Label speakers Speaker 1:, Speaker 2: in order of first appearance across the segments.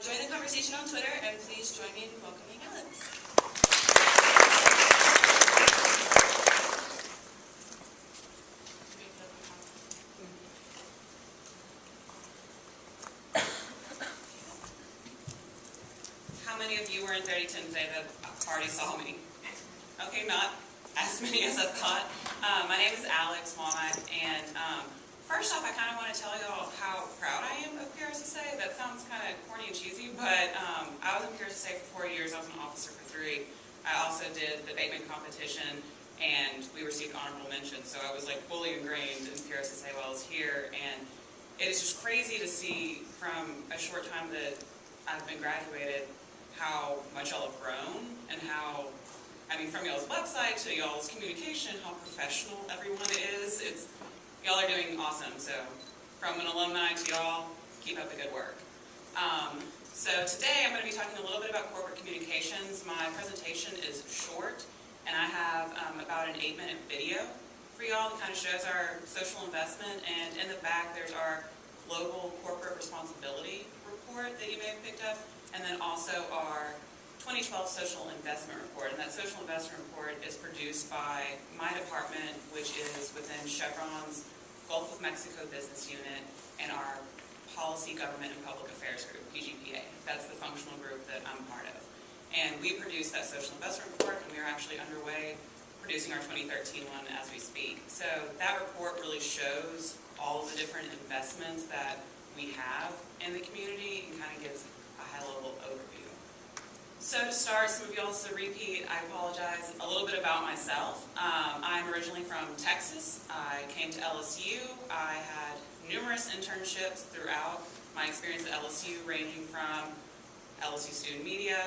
Speaker 1: Join the conversation on Twitter, and please join me in welcoming Alex. How many of you were in 3010 today that already saw me? Okay, not as many as I thought. My name is Alex Wommack, and first off, I kind of want to tell y'all how proud I am of PRSSA. That sounds kind of corny and cheesy, but I was in PRSSA for 4 years. I was an officer for 3. I also did the Bateman competition, and we received honorable mention. So I was like fully ingrained in PRSSA while I was here, and it is just crazy to see from a short time that I've been graduated how much y'all have grown, and how, I mean, from y'all's website to y'all's communication, how professional everyone is. Y'all are doing awesome, so from an alumni to y'all, keep up the good work. So today I'm going to be talking a little bit about corporate communications. My presentation is short, and I have about an 8-minute video for y'all that kind of shows our social investment, and in the back there's our global corporate responsibility report that you may have picked up, and then also our 2012 social investment report. And that social investment report is produced by my department, which is within Chevron's Gulf of Mexico business unit, and our Policy, Government, and Public Affairs group, PGPA. That's the functional group that I'm part of. And we produce that social investment report, and we are actually underway producing our 2013 one as we speak. So that report really shows all the different investments that we have in the community and kind of gives a high-level overview. So to start, some of y'all, to repeat, I apologize, a little bit about myself. I'm originally from Texas. I came to LSU. I had numerous internships throughout my experience at LSU, ranging from LSU Student Media,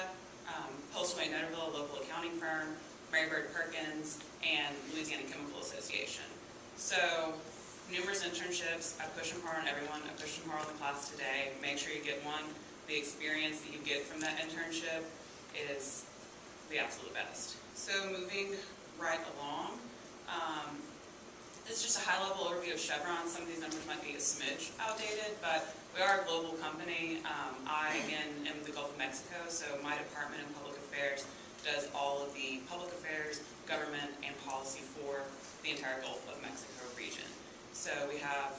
Speaker 1: Postal Wayne Netterville, a local accounting firm, Mary Bird Perkins, and Louisiana Chemical Association. So numerous internships. I push them hard on everyone. I push them hard on the class today. Make sure you get one. The experience that you get from that internship is the absolute best. So moving right along, this is just a high-level overview of Chevron. Some of these numbers might be a smidge outdated, but we are a global company. I, again, am the Gulf of Mexico, so my department in public affairs does all of the public affairs, government, and policy for the entire Gulf of Mexico region. So we have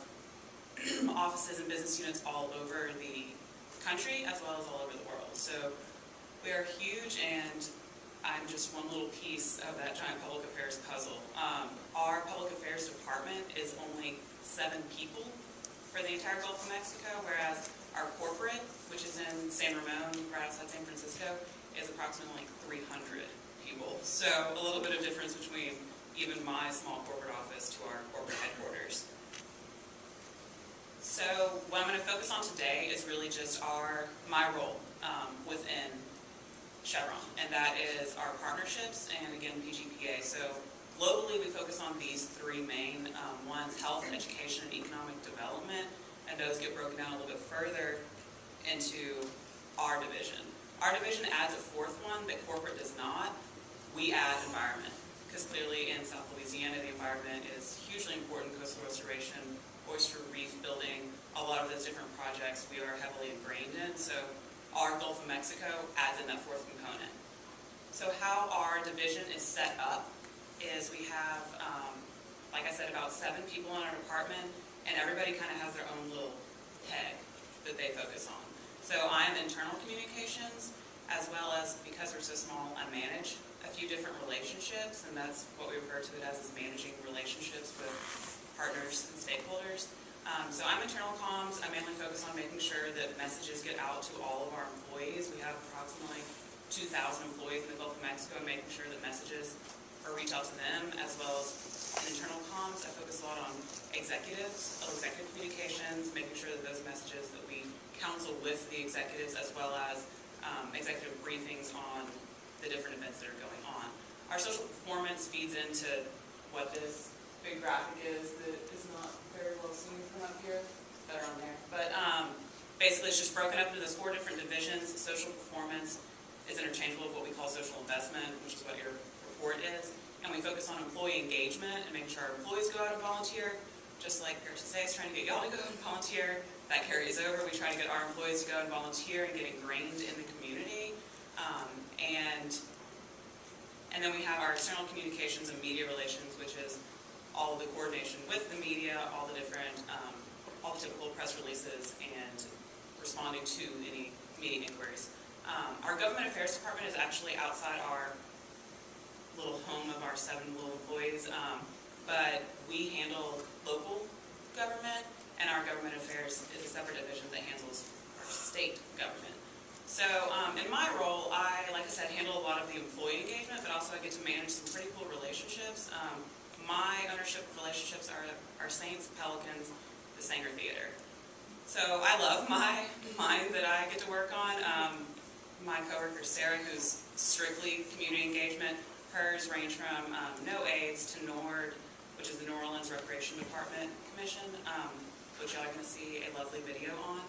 Speaker 1: offices and business units all over the country as well as all over the world. So we are huge, and I'm just one little piece of that giant public affairs puzzle. Our public affairs department is only 7 people for the entire Gulf of Mexico, whereas our corporate, which is in San Ramon, right outside San Francisco, is approximately 300 people. So a little bit of difference between even my small corporate office to our corporate headquarters. So what I'm going to focus on today is really just my role within Chevron, and that is our partnerships and, again, PGPA. So globally, we focus on these 3 main ones: health, education, and economic development, and those get broken down a little bit further into our division. Our division adds a 4th one that corporate does not. We add environment, because clearly in South Louisiana, the environment is hugely important. Coastal restoration, oyster reef building, a lot of those different projects we are heavily ingrained in. So our Gulf of Mexico adds in that 4th component. So how our division is set up is we have, like I said, about 7 people in our department, and everybody kind of has their own little peg that they focus on. So I am internal communications, as well as, because we're so small, I manage a few different relationships, and that's what we refer to it as managing relationships with partners and stakeholders. So I'm internal comms. I mainly focus on making sure that messages get out to all of our employees. We have approximately 2,000 employees in the Gulf of Mexico, and making sure that messages are reach out to them, as well as in internal comms. I focus a lot on executive communications, making sure that those messages that we counsel with the executives, as well as executive briefings on the different events that are going on. Our social performance feeds into what this big graphic is that is not very well seen from up here. It's better on there. But basically, it's just broken up into those 4 different divisions. Social performance is interchangeable with what we call social investment, which is what your report is. And we focus on employee engagement and making sure our employees go out and volunteer, just like PRSSA is trying to get y'all to go out and volunteer. that carries over. We try to get our employees to go and volunteer and get ingrained in the community. And then we have our external communications and media relations, which is all of the coordination with the media, all the different, all the typical press releases, and responding to any media inquiries. Our government affairs department is actually outside our little home of our 7 little employees, but we handle local government, and our government affairs is a separate division that handles our state government. So in my role, like I said, handle a lot of the employee engagement, but also I get to manage some pretty cool relationships. My ownership of relationships are Saints, Pelicans, the Sanger Theater. So I love mine that I get to work on. My coworker Sarah, who's strictly community engagement, hers range from No AIDS to NORD, which is the New Orleans Recreation Department Commission, which y'all are going to see a lovely video on.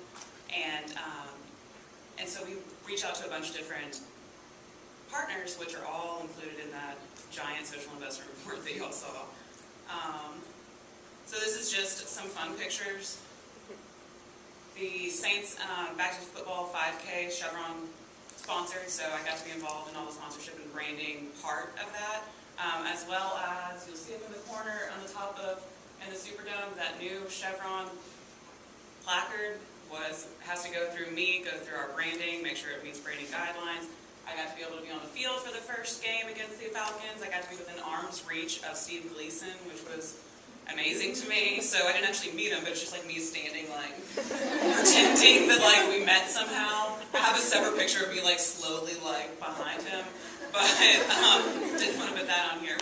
Speaker 1: And so we reach out to a bunch of different partners, which are all included in that giant social investment report that y'all saw. So this is just some fun pictures. The Saints Back to Football 5K Chevron sponsored, so I got to be involved in all the sponsorship and branding part of that, as well as, you'll see up in the corner on the top of, in the Superdome, that new Chevron placard has to go through me, go through our branding, make sure it meets branding guidelines. I got to be able to be on the field for the first game against the Falcons. I got to be within arm's reach of Steve Gleason, which was amazing to me. So I didn't actually meet him, but it's just like me standing, like, pretending that, like, we met somehow. I have a separate picture of me, like, slowly, like, behind him. But, didn't want to put that on here.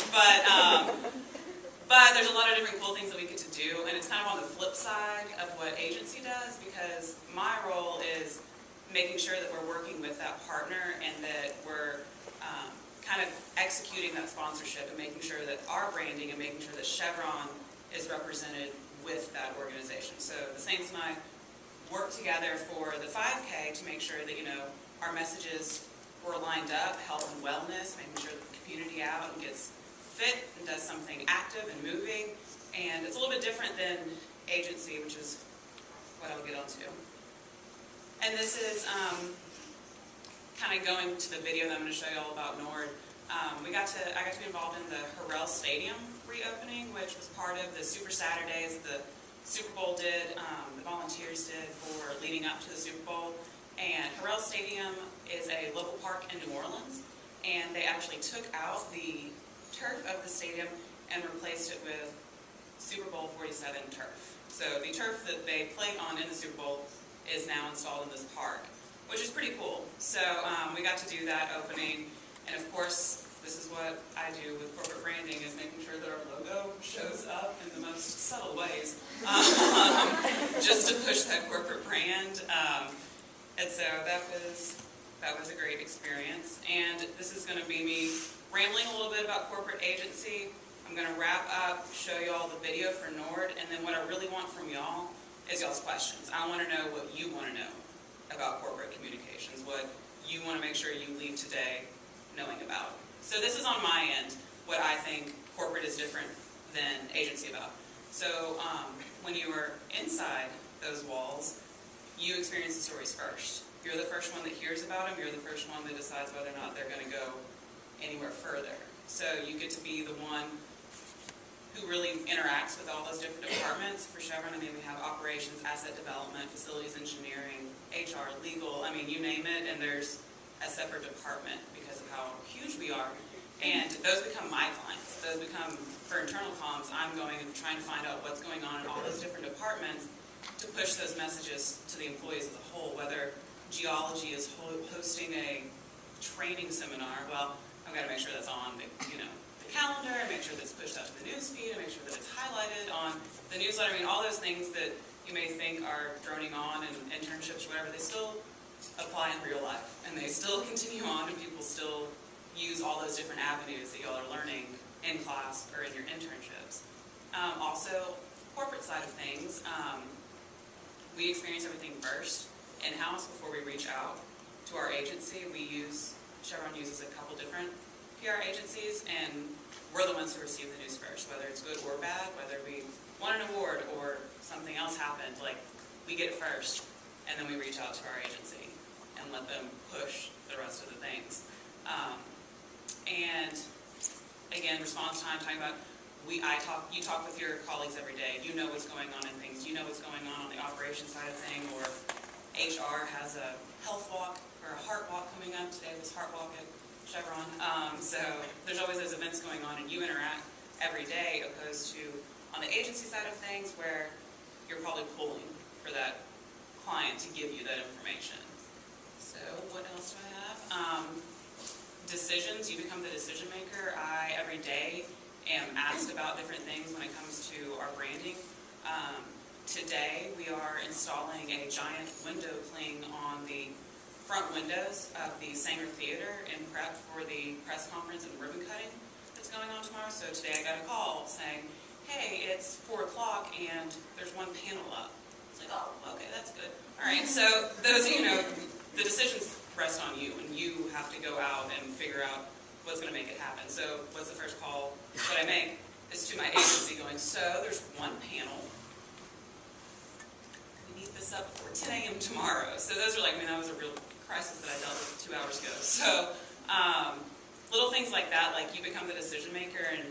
Speaker 1: But there's a lot of different cool things that we get to do, and it's kind of on the flip side of what agency does, because my role is making sure that we're working with that partner and that we're kind of executing that sponsorship and making sure that our branding and making sure that Chevron is represented with that organization. So the Saints and I work together for the 5K to make sure that, you know, our messages were lined up, health and wellness, making sure that the community out and gets fit and does something active and moving. And it's a little bit different than agency, which is what I'll get onto. And this is kind of going to the video that I'm going to show you all about NORD. I got to be involved in the Harrell Stadium reopening, which was part of the Super Saturdays the Super Bowl did, the volunteers did for leading up to the Super Bowl. And Harrell Stadium is a local park in New Orleans, and they actually took out the turf of the stadium and replaced it with Super Bowl 47 turf. So the turf that they played on in the Super Bowl is now installed in this park, which is pretty cool. So we got to do that opening, and of course, this is what I do with corporate branding, is making sure that our logo shows up in the most subtle ways, just to push that corporate brand. And so that was a great experience. And this is going to be me rambling a little bit about corporate agency. I'm going to wrap up, show you all the video for NORD, and then what I really want from y'all is y'all's questions. I want to know what you want to know about corporate communications, what you want to make sure you leave today knowing about. So this is on my end, what I think corporate is different than agency about. So when you are inside those walls, you experience the stories first. You're the first one that hears about them. You're the first one that decides whether or not they're going to go anywhere further. So you get to be the one who really interacts with all those different departments. For Chevron, I mean, we have operations, asset development, facilities engineering, HR, legal, I mean, you name it, and there's a separate department because of how huge we are. And those become my clients. Those become, for internal comms, I'm going and trying to find out what's going on in all those different departments to push those messages to the employees as a whole. Whether geology is hosting a training seminar, well, I've got to make sure that's on the, the calendar, make sure that's pushed out to the news feed, and make sure that it's highlighted on the newsletter. I mean, all those things that you may think are droning on and internships or whatever, they still apply in real life, and they still continue on, and people still use all those different avenues that y'all are learning in class or in your internships. Also, corporate side of things, we experience everything first in-house before we reach out to our agency. Chevron uses a couple different PR agencies, and we're the ones who receive the news first, whether it's good or bad, whether we won an award or something else happened. Like, we get it first, and then we reach out to our agency and let them push the rest of the things. And again, response time, talking about, you talk with your colleagues every day. You know what's going on in things. You know what's going on the operations side of things, or HR has a health walk or a heart walk coming up. Today was heart walk at Chevron. So there's always those events going on, and you interact every day, opposed to on the agency side of things where you're probably pulling for that client to give you that information. So what else do I have? Decisions, you become the decision maker. I, every day, am asked about different things when it comes to our branding. Today, we are installing a giant window cling on the front windows of the Sanger Theater in prep for the press conference and ribbon cutting that's going on tomorrow. So today I got a call saying, hey, it's 4 o'clock and there's one panel up. It's like, oh, okay, that's good. All right, so those, the decisions rest on you, and you have to go out and figure out what's going to make it happen. So what's the first call that I make is to my agency going, so there's one panel. We need this up before 10 a.m. tomorrow. So those are like, that was a real crisis that I dealt with 2 hours ago. So little things like that, like you become the decision maker, and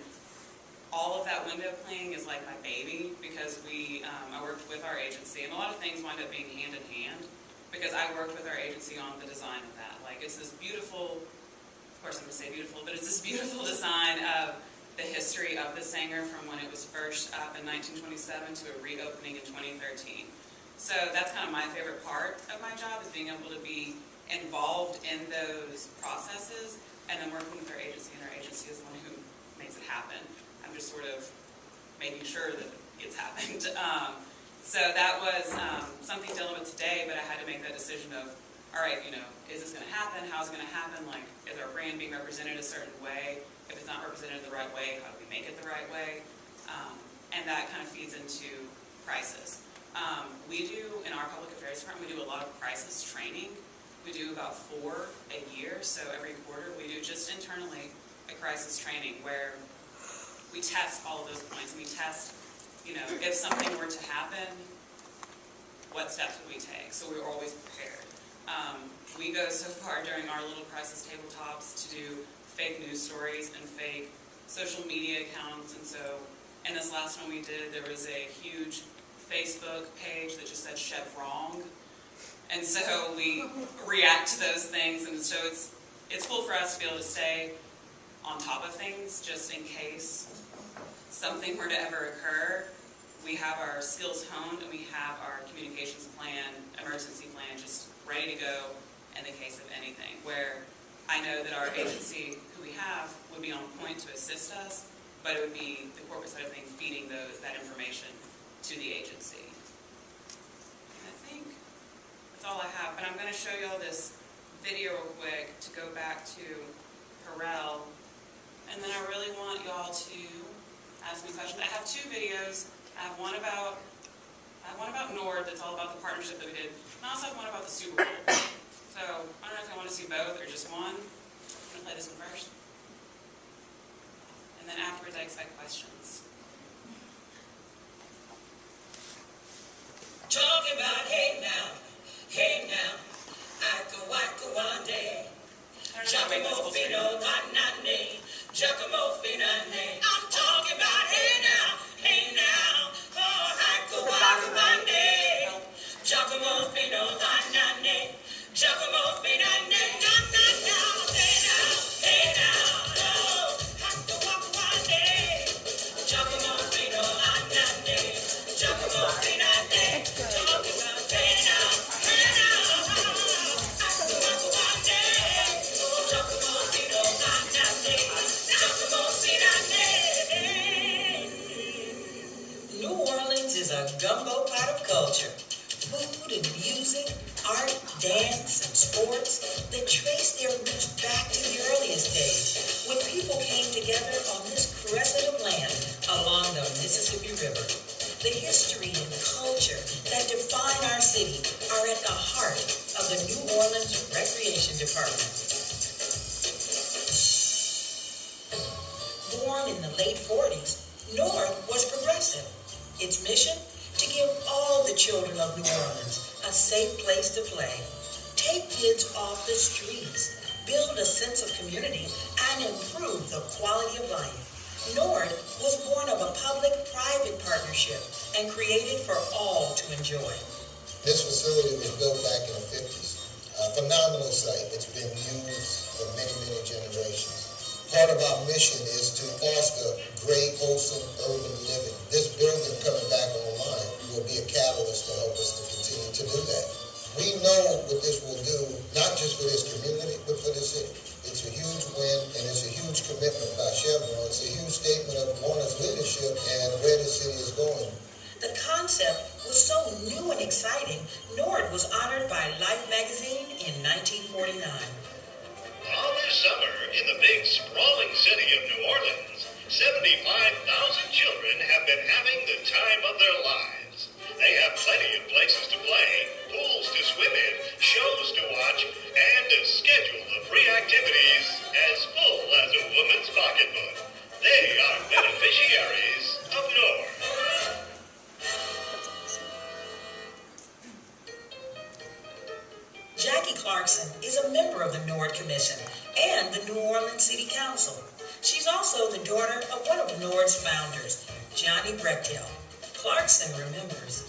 Speaker 1: all of that window cleaning is like my baby, because I worked with our agency, and a lot of things wind up being hand in hand, because I worked with our agency on the design of that. Like, it's this beautiful, of course I'm going to say beautiful, but it's this beautiful design of the history of the Sanger from when it was first up in 1927 to a reopening in 2013. So that's kind of my favorite part of my job, is being able to be involved in those processes, and then working with our agency, and our agency is the one who makes it happen. I'm just sort of making sure that it's happened. So that was something dealing with today, but I had to make that decision of, all right, is this going to happen? How's it going to happen? Like, is our brand being represented a certain way? If it's not represented the right way, how do we make it the right way? And that kind of feeds into crisis. We do, in our public affairs department, we do a lot of crisis training. We do about 4 a year, so every quarter we do just internally a crisis training where we test all of those points. We test, if something were to happen, what steps would we take? So we're always prepared. We go so far during our little crisis tabletops to do fake news stories and fake social media accounts. And so in this last one we did, there was a huge Facebook page that just said Chevron. And so we react to those things. And so it's cool for us to be able to stay on top of things, just in case something were to ever occur. We have our skills honed, and we have our communications plan, emergency plan, just ready to go in the case of anything, where I know that our agency, who we have, would be on point to assist us, but it would be the corporate side of things feeding that information to the agency. And I think that's all I have, but I'm going to show you all this video real quick to go back to Perel, and then I really want y'all to ask me questions. I have 2 videos. I have one about Nord, that's all about the partnership that we did, and I also have one about the Super Bowl. So I don't know if I want to see both or just one. I'm going to play this one first, and then afterwards I expect questions.
Speaker 2: Talking about hey now, I go one day. Giacomo Fino Anane, Giacomo Finane. I'm talking about hey now, oh I go one day. Giacomo Fino Anane, Giacomo Finane. Hey now, oh I go one day. Giacomo Fino Anane, Giacomo Finane. Talking about hey now, New Orleans is a gumbo pot of culture. Food and music, art, dance, and sports that trace their roots back to the earliest days, when people came together on this crescent of land along the Mississippi River. The history and culture that define our city are at the heart of the New Orleans Recreation Department. Born in the late 40s, North was progressive. Its mission? To give all the children of New Orleans safe place to play, take kids off the streets, build a sense of community, and improve the quality of life. NORD was born of a public-private partnership and created for all to enjoy.
Speaker 3: This facility was built back in the 50s. A phenomenal site. It's been used for many, many generations. Part of our mission is to foster great, wholesome urban living. This building coming back online will be a catalyst to help us to continue to do that. We know what this will do, not just for this community, but for the city. It's a huge win, and it's a huge commitment by Chevron. It's a huge statement of Warner's leadership and where the city is going.
Speaker 2: The concept was so new and exciting, NORD was honored by Life magazine in 1949.
Speaker 4: All this summer, in the big, sprawling city of New Orleans, 75,000 children have been having the time of their lives. They have plenty of places to play, pools to swim in, shows to watch, and a schedule of free activities as full as a woman's pocketbook. They are beneficiaries of NORD.
Speaker 2: Jackie Clarkson is a member of the NORD Commission and the New Orleans City Council. She's also the daughter of one of NORD's founders, Johnny Brechtel. Clarkson remembers.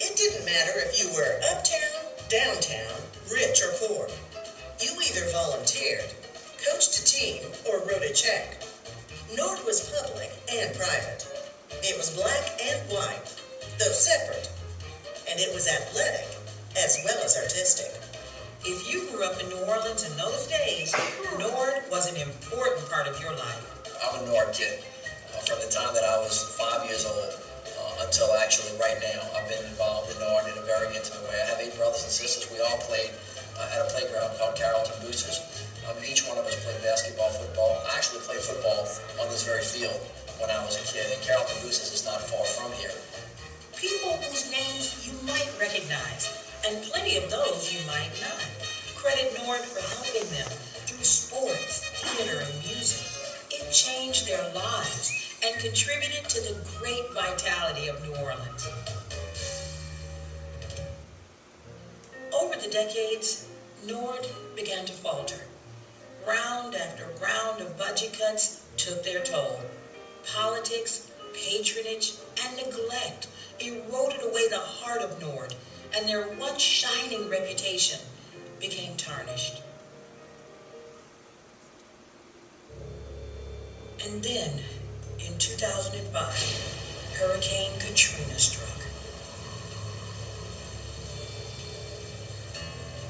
Speaker 5: It didn't matter if you were uptown, downtown, rich or poor. You either volunteered, coached a team, or wrote a check. NORD was public and private. It was black and white, though separate. And it was athletic as well as artistic.
Speaker 2: If you grew up in New Orleans in those days, NORD was an important part of your life.
Speaker 6: I'm a NORD kid. From the time that I was 5 years old until actually right now, I've been involved in NORD in a very intimate way. I have 8 brothers and sisters. We all played at a playground called Carrollton Boosters. Each one of us played basketball, football. I actually played football on this very field when I was a kid, and Carrollton Boosters is not far from here.
Speaker 2: People whose names you might recognize, and plenty of those you might not. Credit NORD for helping them through sports, theater, and music. It changed their lives and contributed to the great vitality of New Orleans. Over the decades, NORD began to falter. Round after round of budget cuts took their toll. Politics, patronage, and neglect eroded away the heart of NORD, and their once shining reputation became tarnished. And then, in 2005, Hurricane Katrina struck.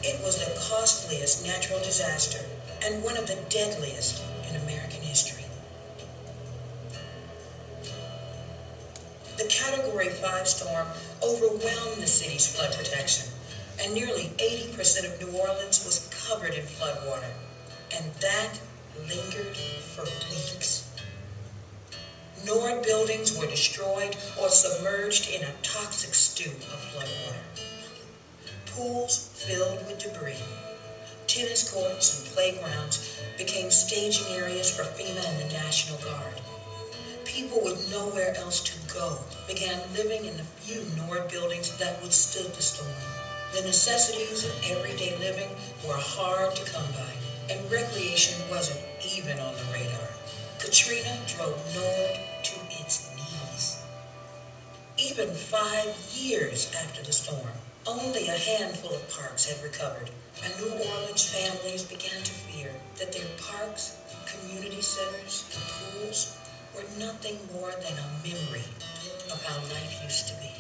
Speaker 2: It was the costliest natural disaster and one of the deadliest in American history. The Category 5 storm overwhelmed the city's flood protection, and nearly 80% of New Orleans was covered in floodwater, and that lingered for weeks. NORD buildings were destroyed or submerged in a toxic stew of floodwater. Pools filled with debris. Tennis courts and playgrounds became staging areas for FEMA and the National Guard. People with nowhere else to go began living in the few NORD buildings that withstood the storm. The necessities of everyday living were hard to come by, and recreation wasn't even on the radar. Katrina drove NORD to its knees. Even 5 years after the storm, only a handful of parks had recovered, and New Orleans families began to fear that their parks, community centers, and pools were nothing more than a memory of how life used to be.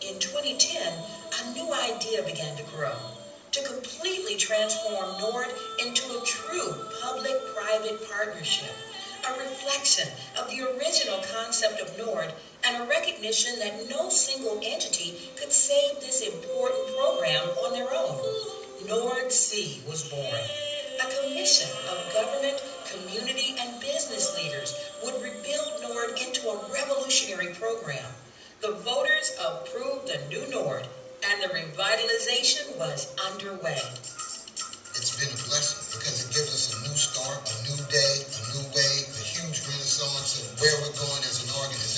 Speaker 2: In 2010, a new idea began to grow, to completely transform NORD into a true public-private partnership, a reflection of the original concept of NORD and a recognition that no single entity could save this important program on their own. NORD-C was born. A commission of government, community, and business leaders would rebuild NORD into a revolutionary program. The voters approved the new NORD, and the revitalization was underway.
Speaker 3: It's been a blessing because it gives us a new start, a new day, a new way, a huge renaissance of where we're going as an organization.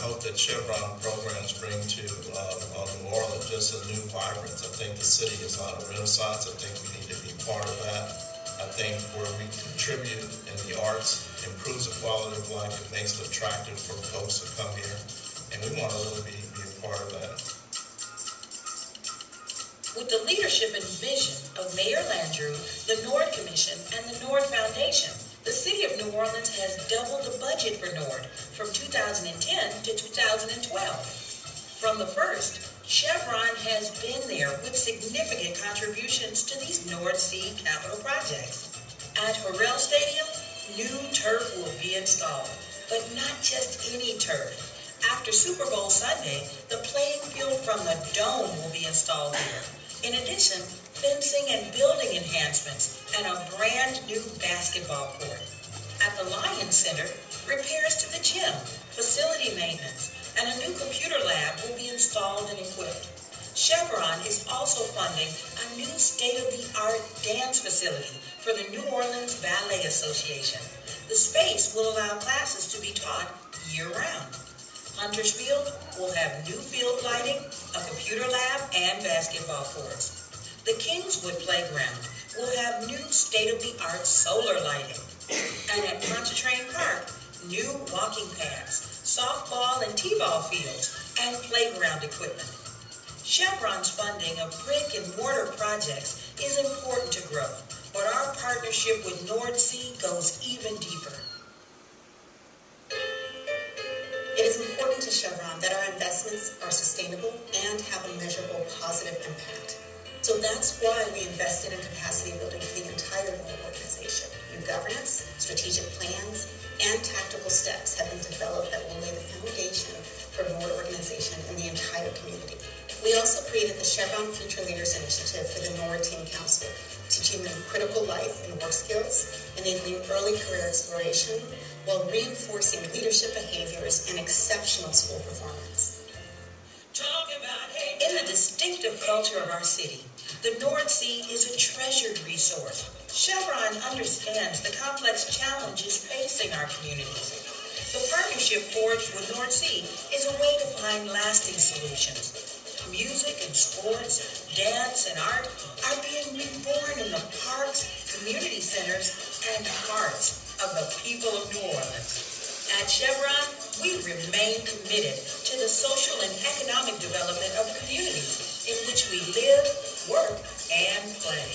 Speaker 7: hope that Chevron programs bring to New Orleans just a new vibrance. I think the city is on a renaissance. I think we need to be part of that. I think where we contribute in the arts improves the quality of life. It makes it attractive for folks to come here, and we want to really be a part of that.
Speaker 2: With the leadership and vision of Mayor Landrieu, the Nord Commission, and the Nord Foundation, the City of New Orleans has doubled the budget for Nord from 2010 to 2012. From the first, Chevron has been there with significant contributions to these North Sea capital projects. At Harrell Stadium, new turf will be installed, but not just any turf. After Super Bowl Sunday, the playing field from the Dome will be installed here. In addition, fencing and building enhancements and a brand new basketball court. At the Lions Center, repairs to the gym, facility maintenance, and a new computer lab will be installed and equipped. Chevron is also funding a new state-of-the-art dance facility for the New Orleans Ballet Association. The space will allow classes to be taught year-round. Hunters Field will have new field lighting, a computer lab, and basketball courts. The Kingswood Playground will have new state-of-the-art solar lighting. And at Pontchartrain Park, new walking paths, softball and t-ball fields, and playground equipment. Chevron's funding of brick and mortar projects is important to growth, but our partnership with Nord Sea goes even deeper.
Speaker 8: It is important to Chevron that our investments are sustainable and have a measurable positive impact. So that's why we invested in capacity building for the entire Nord organization. New governance, strategic plans, and tactical steps have been developed that will lay the foundation for Nord organization in the entire community. We also created the Chevron Future Leaders Initiative for the Nord Team Council, teaching them critical life and work skills, enabling early career exploration, while reinforcing leadership behaviors and exceptional school performance.
Speaker 2: In the distinctive culture of our city, the Nord Sea is a treasured resource. Chevron understands the complex challenges facing our communities. The partnership forged with Nord Sea is a way to find lasting solutions. Music and sports, dance and art are being reborn in the parks, community centers, and hearts of the people of New Orleans. At Chevron, we remain committed to the social and economic development of communities in which we live, work, and play.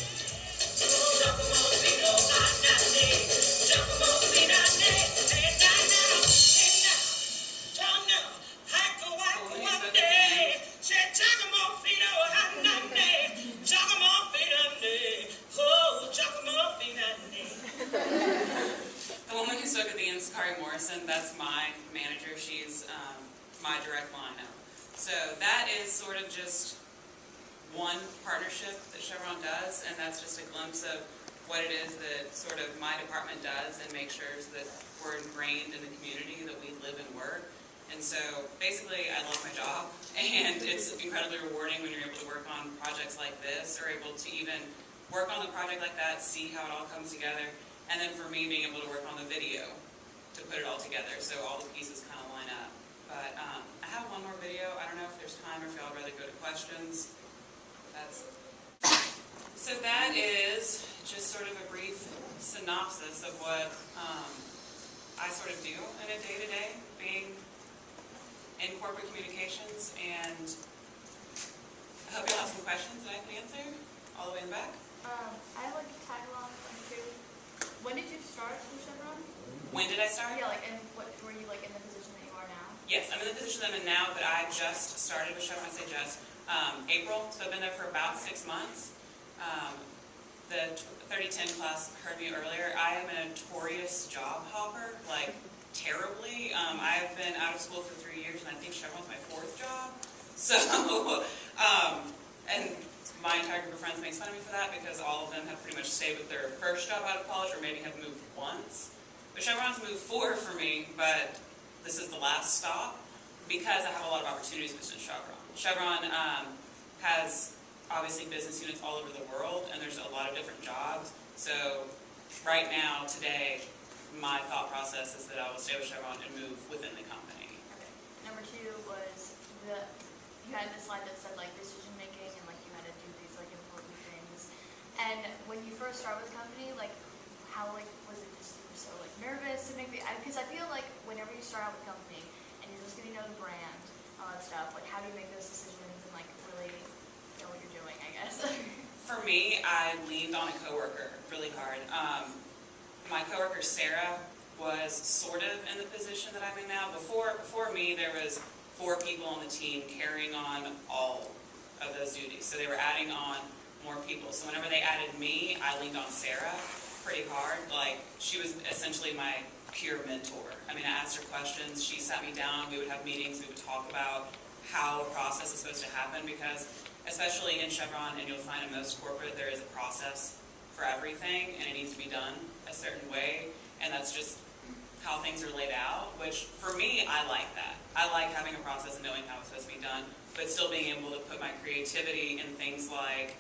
Speaker 1: That's my manager. She's my direct line up. So that is sort of just one partnership that Chevron does, and that's just a glimpse of what it is that sort of my department does and make sure that we're ingrained in the community that we live and work. And so basically I love my job, and it's incredibly rewarding when you're able to work on projects like this, or able to even work on a project like that, see how it all comes together, and then for me being able to work on the video to put it all together, so all the pieces kind of line up. But I have one more video. I don't know if there's time or if y'all would rather go to questions. So that is just sort of a brief synopsis of what I sort of do in a day-to-day, being in corporate communications, and I hope you'll have some questions that I can answer all the way in the back.
Speaker 9: I have like a tag along too. When did you start with Chevron?
Speaker 1: When did I start?
Speaker 9: Yeah, like, and what were you like in the position that you are now?
Speaker 1: Yes, I'm in the position I'm in now, but I just started with Chevron. I say just April, so I've been there for about 6 months. The 3010 class heard me earlier. I am a notorious job hopper, like terribly. I've been out of school for 3 years, and I think Chevron's my 4th job. So, and my entire group of friends makes fun of me for that because all of them have pretty much stayed with their first job out of college, or maybe have moved once. But Chevron's moved 4 for me, but this is the last stop because I have a lot of opportunities within Chevron. Chevron has obviously business units all over the world, and there's a lot of different jobs. So right now, today, my thought process is that I will stay with Chevron and move within the company.
Speaker 9: Okay. Number 2,
Speaker 1: I leaned on a coworker really hard. My coworker Sarah was sort of in the position that I'm in now. Before me, there was 4 people on the team carrying on all of those duties. So they were adding on more people. So whenever they added me, I leaned on Sarah pretty hard. Like, she was essentially my peer mentor. I mean, I asked her questions. She sat me down. We would have meetings. We would talk about how a process is supposed to happen, because especially in Chevron, and you'll find in most corporate, there is a process for everything, and it needs to be done a certain way, and that's just how things are laid out, which for me, I like that. I like having a process and knowing how it's supposed to be done, but still being able to put my creativity in things like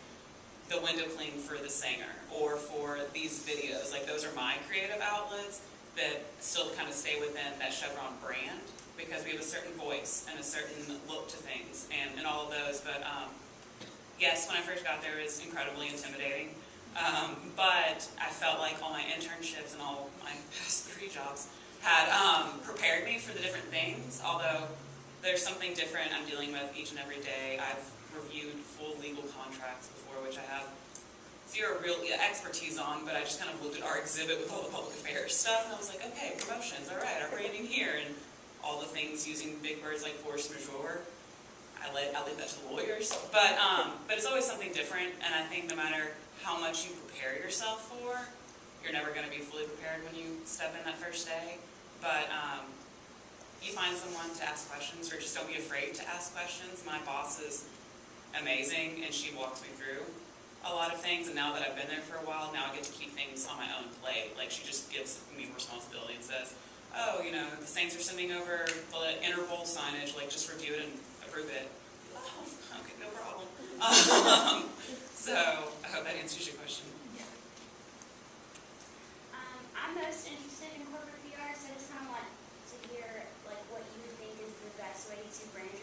Speaker 1: the window clean for the singer, or for these videos. Like, those are my creative outlets that still kind of stay within that Chevron brand, because we have a certain voice and a certain look to things, and all of those. But yes, when I first got there, it was incredibly intimidating. But I felt like all my internships and all my past 3 jobs had prepared me for the different things, although there's something different I'm dealing with each and every day. I've reviewed full legal contracts before, which I have 0 real expertise on, but I just kind of looked at our exhibit with all the public affairs stuff, and I was like, okay, promotions, all right, our branding here, and all the things using big words like force majeure. I leave that to the lawyers, but it's always something different, and I think no matter how much you prepare yourself for, you're never going to be fully prepared when you step in that first day. But you find someone to ask questions, or just don't be afraid to ask questions. My boss is amazing, and she walks me through a lot of things, and now that I've been there for a while, now I get to keep things on my own plate. Like, she just gives me responsibility and says, oh, you know, the Saints are sending over the interval signage, like, just review it and approve it. Oh, okay, no problem. So, I hope that answers your question.
Speaker 10: I'm most interested in corporate PR, so I just kind of want to hear, like, what you think is the best way to brand